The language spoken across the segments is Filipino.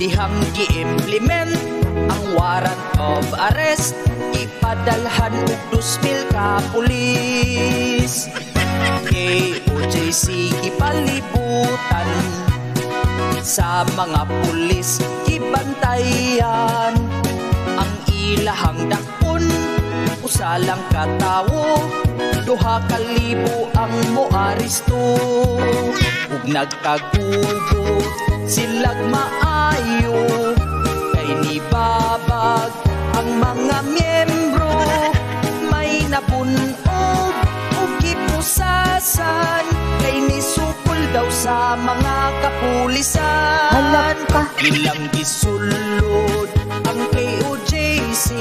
dihang gi-implement ang warrant of arrest, ipadalhan og 2,000 ka pulis. KOJC gipalibutan, sa mga pulis gibantayan, ang ilahang dakpon usa lang ka tawo, 2,000 ang moaristo. Ug nagkagugot silag maayo, kay nibabag ang mga miyembro, may nabunog ug gipusasan, kay nisukol daw sa mga kapulisan. Ilang gisulod ang KOJC,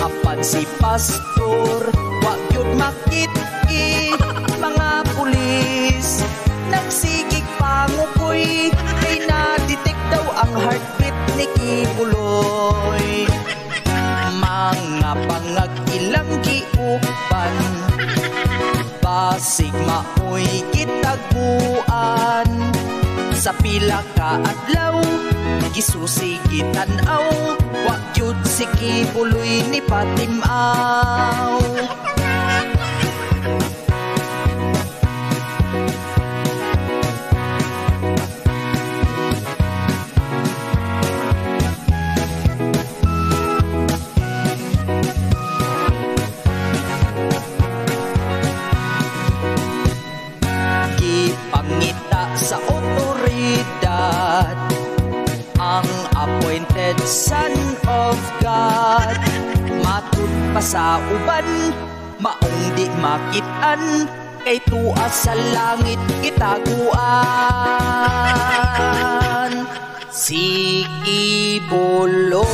apan si pastor wa gyud makit-i. Mga pulis nagsigig pangukoy, kay na-detect daw ang heartbeat ni Kibuloy. Mga pangag ilang giuban, basig maoy kitagpuan. Sa pila ka adlaw gisusigitan-aw, wa gyud si Kibuloy ni patimaw. Gipangita sa otoridad ang appointed son of God, matud pa sa uban maong di makitan, kay tuas sa langit kitaguan. Si Kibuloy.